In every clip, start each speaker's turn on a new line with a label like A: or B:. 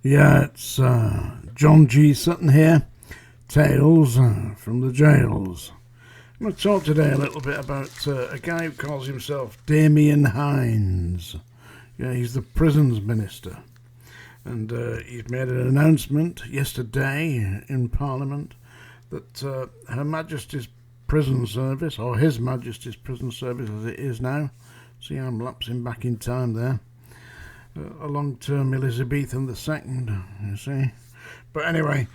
A: Yeah, it's John G. Sutton here. Tales from the jails. I'm going to talk today a little bit about a guy who calls himself Damien Hines. Yeah, he's the prisons minister. And he's made an announcement yesterday in Parliament that Her Majesty's Prison Service, or His Majesty's Prison Service as it is now, see I'm lapsing back in time there, a long-term Elizabethan II, you see. But anyway,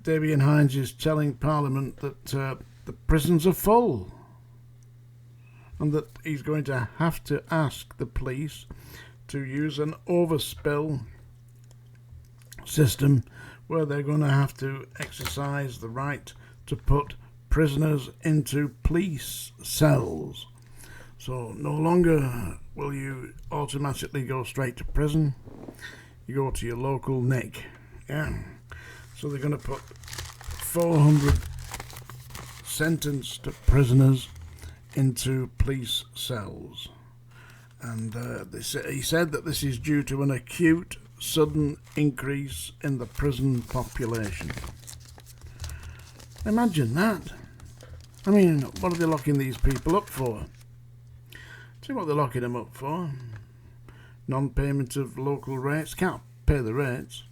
A: Damien Hines is telling Parliament that the prisons are full and that he's going to have to ask the police to use an overspill system where they're going to have to exercise the right to put prisoners into police cells. So no longer will you automatically go straight to prison. You go to your local NIC. Yeah. So they're going to put 400 sentenced prisoners into police cells. And he said that this is due to an acute, sudden increase in the prison population. Imagine that. I mean, what are they locking these people up for? See what they're locking them up for? Non-payment of local rates. Can't pay the rates.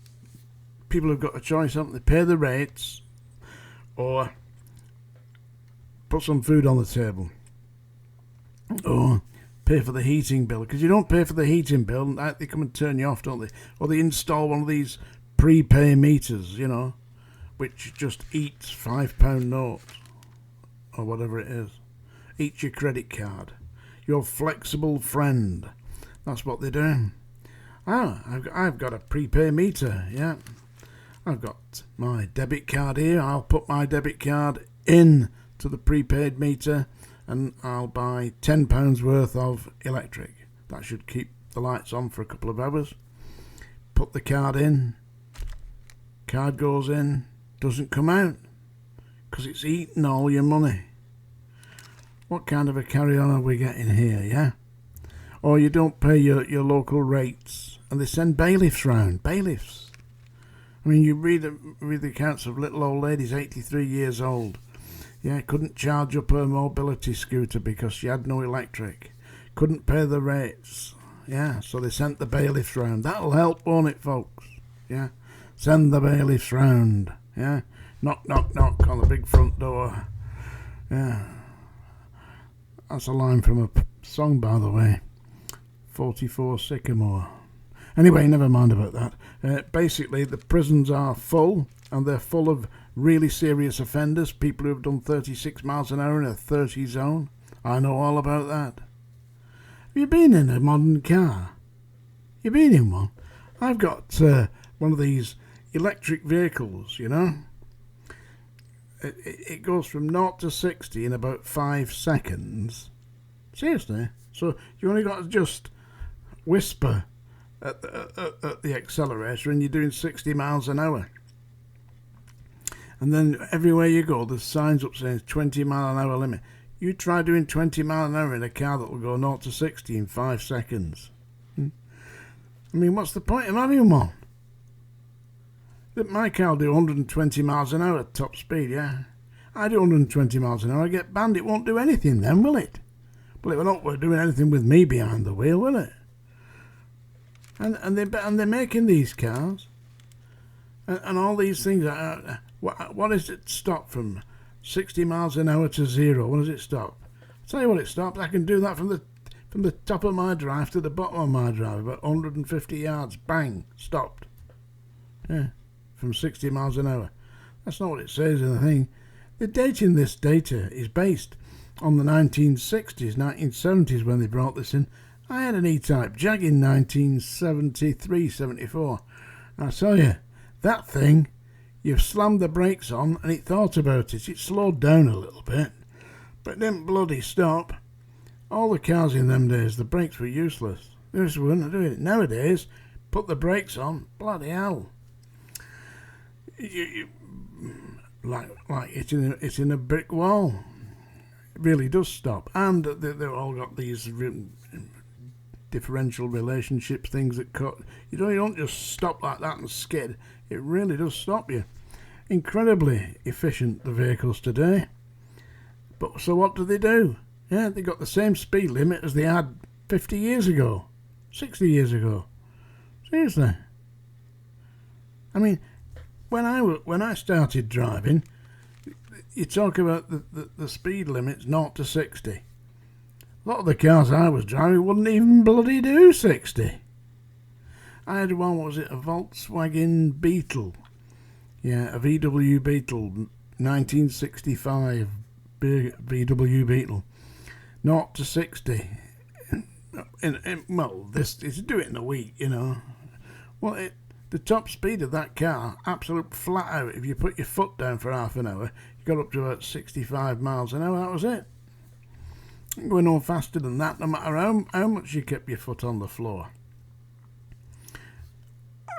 A: People have got a choice, haven't they? Pay the rates or put some food on the table. Or pay for the heating bill. Because you don't pay for the heating bill, they come and turn you off, don't they? Or they install one of these prepay meters, you know, which just eats £5 notes or whatever it is. Eats your credit card. Your flexible friend. That's what they're doing. I've got a prepay meter, yeah. I've got my debit card here. I'll put my debit card in to the prepaid meter and I'll buy £10 worth of electric. That should keep the lights on for a couple of hours. Put the card in. Card goes in. Doesn't come out. Because it's eaten all your money. What kind of a carry-on are we getting here, yeah? Or you don't pay your local rates and they send bailiffs round. Bailiffs. I mean, you read the accounts of little old ladies, 83 years old. Yeah, couldn't charge up her mobility scooter because she had no electric. Couldn't pay the rates. Yeah, so they sent the bailiffs round. That'll help, won't it, folks? Yeah, send the bailiffs round. Yeah, knock, knock, knock on the big front door. Yeah. That's a line from a song, by the way. 44 Sycamore. Anyway, never mind about that. Basically, the prisons are full, and they're full of really serious offenders, people who have done 36 miles an hour in a 30 zone. I know all about that. Have you been in a modern car? You been in one? I've got one of these electric vehicles, you know. It goes from 0 to 60 in about 5 seconds. Seriously. So you only got to just whisper at the accelerator and you're doing 60 miles an hour. And then everywhere you go, there's signs up saying 20 mile an hour limit. You try doing 20 mile an hour in a car that will go 0 to 60 in 5 seconds. I mean, what's the point of having one? My car will do 120 miles an hour at top speed, yeah? I do 120 miles an hour, I get banned. It won't do anything then, will it? Well, it will not do anything with me behind the wheel, will it? And they're making these cars. And all these things. What does it stop from 60 miles an hour to 0? What does it stop? I'll tell you what it stops. I can do that from the top of my drive to the bottom of my drive, about 150 yards. Bang, stopped. Yeah. From 60 miles an hour. That's not what it says in the thing. The dating this data is based on the 1960s, 1970s when they brought this in. I had an E-Type Jag in 1973, 74. I tell you, that thing, you've slammed the brakes on and it thought about it. It slowed down a little bit, but it didn't bloody stop. All the cars in them days, the brakes were useless. They just wouldn't do it. Nowadays, put the brakes on, bloody hell. Like hitting a brick wall. It really does stop. And they've all got these differential relationships, things that cut. You don't just stop like that and skid. It really does stop you. Incredibly efficient, the vehicles today. But so what do? Yeah, they got the same speed limit as they had 50 years ago, 60 years ago. Seriously. I mean, when I started driving, you talk about the speed limits 0 to 60. A lot of the cars I was driving wouldn't even bloody do 60. I had one, what was it, a Volkswagen Beetle. Yeah, a VW Beetle, 1965 VW Beetle. 0 to 60. Well, this is do it in a week, you know. Well, the top speed of that car, absolute flat out, if you put your foot down for half an hour, you got up to about 65 miles an hour, that was it. Going no faster than that, no matter how much you kept your foot on the floor.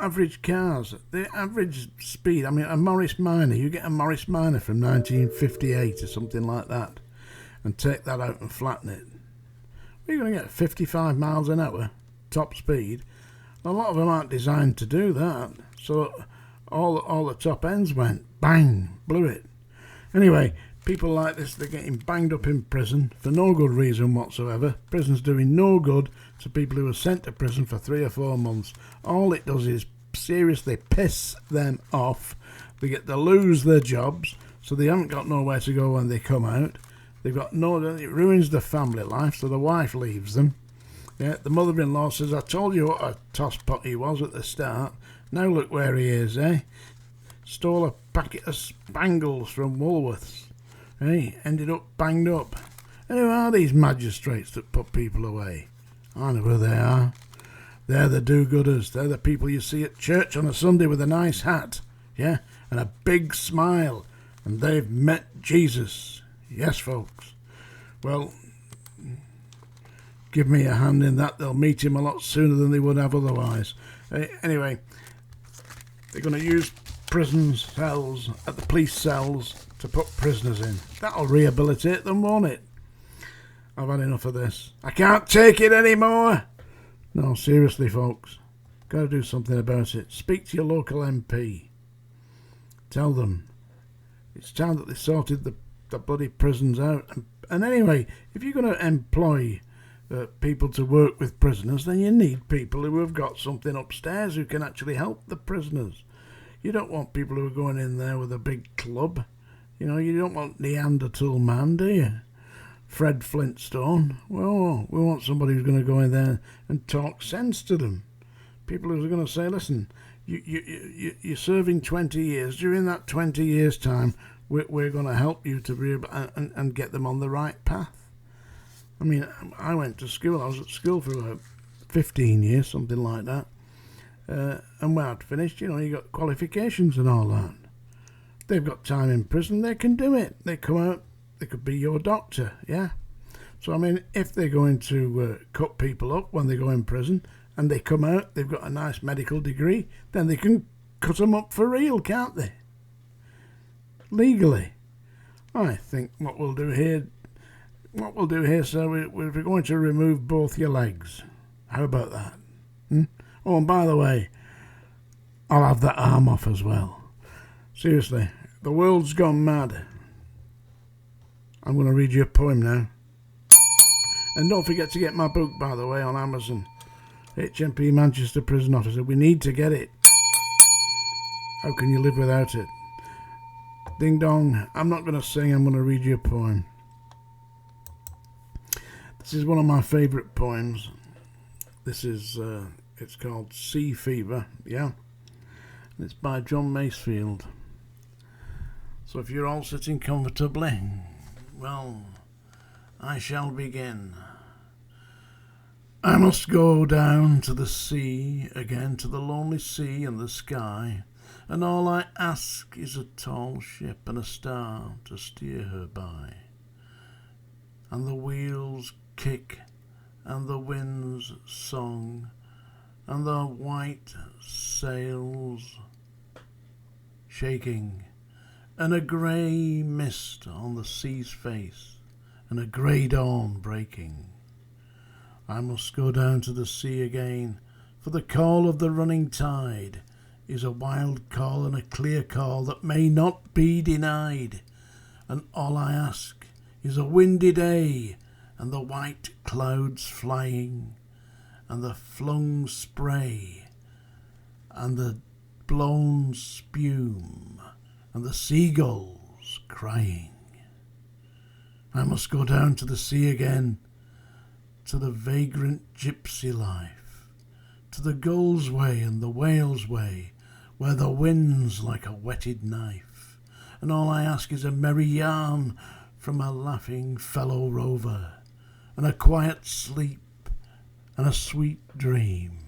A: Average cars, the average speed, I mean, a Morris Minor, you get a Morris Minor from 1958 or something like that, and take that out and flatten it. You're going to get 55 miles an hour, top speed. A lot of them aren't designed to do that, so all the top ends went bang, blew it. Anyway, people like this, they're getting banged up in prison for no good reason whatsoever. Prison's doing no good to people who are sent to prison for 3 or 4 months. All it does is seriously piss them off. They get to lose their jobs, so they haven't got nowhere to go when they come out. They've got it ruins their family life, so the wife leaves them. Yeah, the mother-in-law says, I told you what a tosspot he was at the start. Now look where he is, eh? Stole a packet of Spangles from Woolworths. Hey, ended up banged up. And who are these magistrates that put people away? I know who they are. They're the do-gooders. They're the people you see at church on a Sunday with a nice hat, yeah, and a big smile. And they've met Jesus. Yes, folks. Well, give me a hand in that. They'll meet him a lot sooner than they would have otherwise. Anyway, they're going to use prison cells at the police cells to put prisoners in. That'll rehabilitate them, won't it? I've had enough of this. I can't take it anymore. No, seriously, folks. Got to do something about it. Speak to your local MP. Tell them it's time that they sorted the bloody prisons out. And anyway, if you're going to employ people to work with prisoners, then you need people who have got something upstairs who can actually help the prisoners. You don't want people who are going in there with a big club. You know, you don't want Neanderthal man, do you? Fred Flintstone. Well, we want somebody who's going to go in there and talk sense to them. People who are going to say, listen, you're serving 20 years. During that 20 years' time, we're going to help you to be and get them on the right path. I mean, I went to school. I was at school for about 15 years, something like that. And when I'd finished, you know, you got qualifications and all that. They've got time in prison. They can do it. They come out. They could be your doctor, yeah? So, I mean, if they're going to cut people up when they go in prison and they come out, they've got a nice medical degree, then they can cut them up for real, can't they? Legally. I think what we'll do here, sir, we're going to remove both your legs. How about that? Oh, and by the way, I'll have that arm off as well. Seriously, the world's gone mad. I'm going to read you a poem now. And don't forget to get my book, by the way, on Amazon. HMP Manchester Prison Officer. We need to get it. How can you live without it? Ding dong. I'm not going to sing. I'm going to read you a poem. This is one of my favourite poems. This is, it's called Sea Fever, yeah? And it's by John Masefield. So if you're all sitting comfortably, well, I shall begin. I must go down to the sea again, to the lonely sea and the sky, and all I ask is a tall ship and a star to steer her by. And the wheels kick, and the wind's song, and the white sails shaking, and a grey mist on the sea's face, and a grey dawn breaking. I must go down to the sea again, for the call of the running tide is a wild call and a clear call that may not be denied. And all I ask is a windy day, and the white clouds flying, and the flung spray, and the blown spume, and the seagulls crying. I must go down to the sea again, to the vagrant gypsy life, to the gull's way and the whale's way, where the wind's like a whetted knife. And all I ask is a merry yarn from a laughing fellow rover, and a quiet sleep and a sweet dream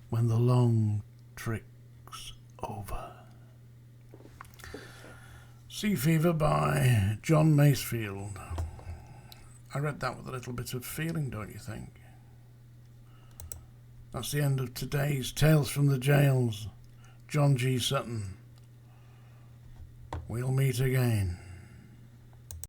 A: when the long trick's over. Sea Fever by John Masefield. I read that with a little bit of feeling, don't you think? That's the end of today's Tales from the Jails. John G. Sutton. We'll meet again.